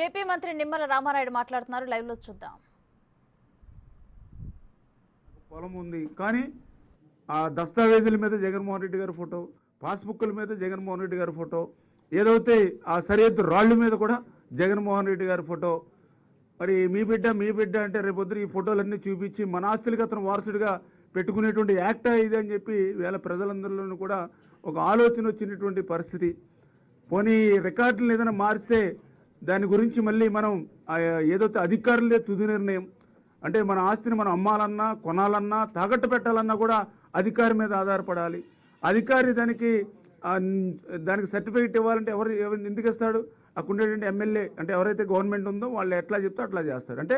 AP మంత్రి నిమ్మల రామానాయుడు మాట్లాడుతున్నారు. Live లో చూద్దాం. పొలం ఉంది కానీ ఆ దస్తావేజుల మీద జగన్మోహన్ రెడ్డి గారి ఫోటో, పాస్బుక్ల మీద జగన్మోహన్ రెడ్డి గారి ఫోటో, ఏదైతే ఆ సరిహద్దు రాళ్ళ మీద కూడా జగన్మోహన్ రెడ్డి గారి ఫోటో. మరి మీ బిడ్డ అంటే రేపొద్దు ఈ ఫోటోలన్నీ చూపించి మన ఆస్తులకి అతను వారసుడిగా పెట్టుకునేటువంటి యాక్ట్ ఇది అని చెప్పి వేళ ప్రజలందరిలోనూ కూడా ఒక ఆలోచన వచ్చినటువంటి పరిస్థితి. పోనీ రికార్డులను ఏదైనా మారిస్తే దాని గురించి మళ్ళీ మనం ఏదైతే అధికారులే తుది నిర్ణయం అంటే మన ఆస్తిని మనం అమ్మాలన్నా కొనాలన్నా తాకట్టు పెట్టాలన్నా కూడా అధికారి మీద ఆధారపడాలి. అధికారి దానికి సర్టిఫికేట్ ఇవ్వాలంటే ఎవరు ఎందుకు ఇస్తాడు? అక్కడ ఉండేటువంటి ఎమ్మెల్యే అంటే ఎవరైతే గవర్నమెంట్ ఉందో వాళ్ళు ఎట్లా చెప్తే అట్లా చేస్తారు. అంటే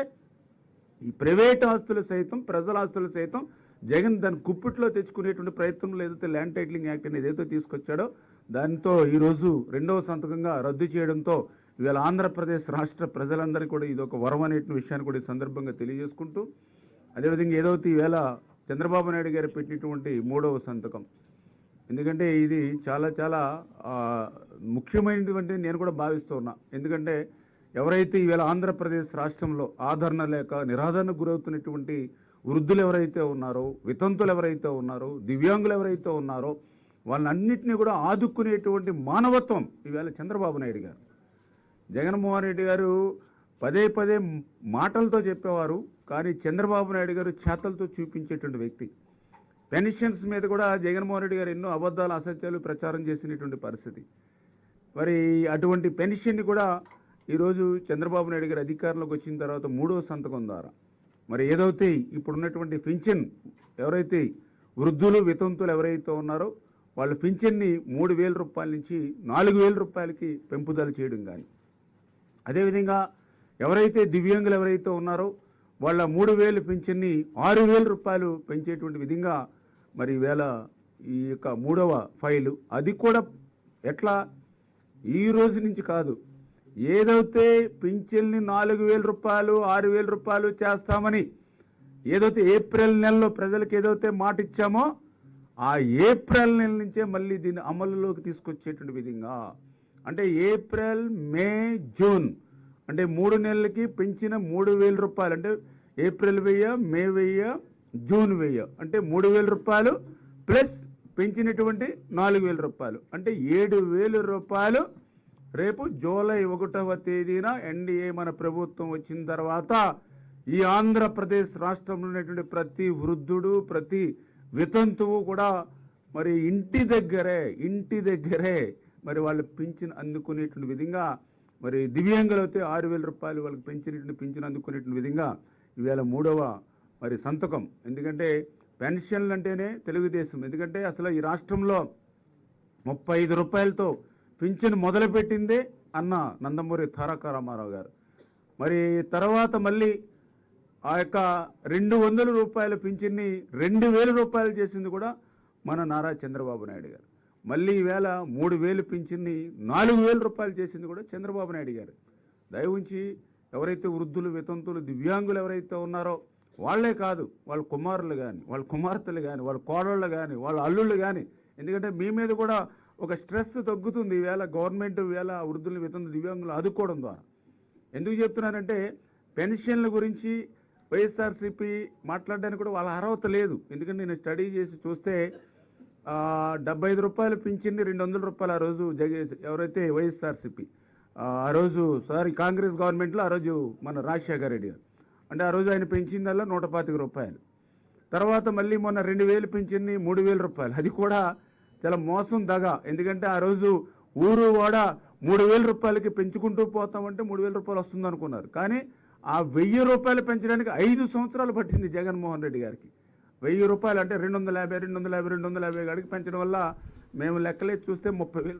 ఈ ప్రైవేట్ ఆస్తులు సైతం ప్రజల ఆస్తులు సైతం జగన్ దాని కుప్పిట్లో తెచ్చుకునేటువంటి ప్రయత్నంలో ఏదైతే ల్యాండ్ టైటిలింగ్ యాక్ట్ అనేది ఏదైతే తీసుకొచ్చాడో దాంతో ఈరోజు రెండవ సంతకంగా రద్దు చేయడంతో ఇవాళ ఆంధ్రప్రదేశ్ రాష్ట్ర ప్రజలందరికీ కూడా ఇది ఒక వరం అనే విషయాన్ని కూడా ఈ సందర్భంగా తెలియజేసుకుంటూ, అదేవిధంగా ఏదైతే ఈవేళ చంద్రబాబు నాయుడు గారు పెట్టినటువంటి 3వ సంతకం, ఎందుకంటే ఇది చాలా చాలా ముఖ్యమైనటువంటి నేను కూడా భావిస్తూ ఉన్నా. ఎందుకంటే ఎవరైతే ఈవేళ ఆంధ్రప్రదేశ్ రాష్ట్రంలో ఆదరణ లేక నిరాదరణకు గురవుతున్నటువంటి వృద్ధులు ఎవరైతే ఉన్నారో, వితంతులు ఎవరైతే ఉన్నారో, దివ్యాంగులు ఎవరైతే ఉన్నారో వాళ్ళన్నింటినీ కూడా ఆదుకునేటువంటి మానవత్వం ఈవేళ చంద్రబాబు నాయుడు గారు, జగన్మోహన్ రెడ్డి గారు పదే మాటలతో చెప్పేవారు, కానీ చంద్రబాబు నాయుడు గారు చేతలతో చూపించేటువంటి వ్యక్తి. పెన్షన్స్ మీద కూడా జగన్మోహన్ రెడ్డి గారు ఎన్నో అబద్ధాలు అసత్యాలు ప్రచారం చేసినటువంటి పరిస్థితి. మరి అటువంటి పెన్షన్ని కూడా ఈరోజు చంద్రబాబు నాయుడు గారు అధికారంలోకి వచ్చిన తర్వాత 3వ సంతకం ద్వారా మరి ఏదైతే ఇప్పుడున్నటువంటి పింఛన్ ఎవరైతే వృద్ధులు వితంతులు ఎవరైతే ఉన్నారో వాళ్ళ పింఛన్ని 3,000 రూపాయల నుంచి 4,000 రూపాయలకి పెంపుదల చేయడం కానీ, అదేవిధంగా ఎవరైతే దివ్యాంగులు ఎవరైతే ఉన్నారో వాళ్ళ 3,000 పింఛన్ని 6,000 రూపాయలు పెంచేటువంటి విధంగా మరి ఈవేళ ఈ యొక్క 3వ ఫైలు అది కూడా ఎట్లా ఈ రోజు నుంచి కాదు, ఏదైతే పింఛన్ని 4,000 రూపాయలు 6,000 రూపాయలు చేస్తామని ఏదైతే ఏప్రిల్ నెలలో ప్రజలకు ఏదైతే మాట ఇచ్చామో ఆ ఏప్రిల్ నెల నుంచే మళ్ళీ దీన్ని అమలులోకి తీసుకొచ్చేటువంటి విధంగా, అంటే ఏప్రిల్ మే జూన్ అంటే 3 నెలలకి పెంచిన 3,000 రూపాయలు, అంటే ఏప్రిల్ 1000 మే 1000 జూన్ 1000 అంటే 3,000 రూపాయలు ప్లస్ పెంచినటువంటి 4,000 రూపాయలు అంటే 7,000 రూపాయలు రేపు జూలై 1వ తేదీన ఎన్డీఏ మన ప్రభుత్వం వచ్చిన తర్వాత ఈ ఆంధ్రప్రదేశ్ రాష్ట్రంలో ఉన్నటువంటి ప్రతి వృద్ధుడు ప్రతి వితంతువు కూడా మరి ఇంటి దగ్గరే మరి వాళ్ళు పింఛన్ అందుకునేటువంటి విధంగా, మరి దివ్యాంగులు అయితే 6,000 రూపాయలు వాళ్ళకి పెంచినటువంటి పింఛన్ అందుకునేటువంటి విధంగా ఈవేళ 3వ మరి సంతకం. ఎందుకంటే పెన్షన్లు అంటేనే తెలుగుదేశం, ఎందుకంటే అసలు ఈ రాష్ట్రంలో 35 రూపాయలతో పింఛన్ మొదలుపెట్టిందే అన్న నందమూరి తారక రామారావు గారు. మరి తర్వాత మళ్ళీ ఆ యొక్క 200 రూపాయల పింఛన్ని 2,000 రూపాయలు చేసింది కూడా మన నారా చంద్రబాబు నాయుడు గారు. మళ్ళీ ఈవేళ 3,000 పింఛన్ని 4,000 రూపాయలు చేసింది కూడా చంద్రబాబు నాయుడు గారు. దయ ఉంచి ఎవరైతే వృద్ధులు వితంతులు దివ్యాంగులు ఎవరైతే ఉన్నారో వాళ్లే కాదు, వాళ్ళ కుమారులు కానీ వాళ్ళ కుమార్తెలు కానీ వాళ్ళ కోడళ్ళు కానీ వాళ్ళ అల్లుళ్ళు కానీ, ఎందుకంటే మీ మీద కూడా ఒక స్ట్రెస్ తగ్గుతుంది ఈవేళ గవర్నమెంట్ ఈవేళ వృద్ధులు వితంతులు దివ్యాంగులు ఆదుకోవడం ద్వారా. ఎందుకు చెప్తున్నానంటే పెన్షన్ల గురించి వైఎస్ఆర్సీపీ మాట్లాడడానికి కూడా వాళ్ళ అర్హత లేదు. ఎందుకంటే నేను స్టడీ చేసి చూస్తే 75 రూపాయలు పింఛన్ని 200 రూపాయలు ఆ రోజు ఎవరైతే వైఎస్ఆర్సీపీ ఆ రోజు కాంగ్రెస్ గవర్నమెంట్లో ఆ రోజు మన రాజశేఖర రెడ్డి గారు అంటే ఆ రోజు ఆయన పెంచిందల్లా 125 రూపాయలు. తర్వాత మళ్ళీ మొన్న 2,000 పింఛన్ని 3,000 రూపాయలు, అది కూడా చాలా మోసం దగా. ఎందుకంటే ఆ రోజు ఊరు వాడ 3,000 రూపాయలకి పెంచుకుంటూ పోతామంటే 3,000 రూపాయలు వస్తుంది అనుకున్నారు, కానీ ఆ 1,000 రూపాయలు పెంచడానికి 5 సంవత్సరాలు పట్టింది జగన్మోహన్ రెడ్డి గారికి. 1,000 రూపాయలు అంటే 250 కాడికి పెంచడం వల్ల మేము లెక్కలే చూస్తే 30,000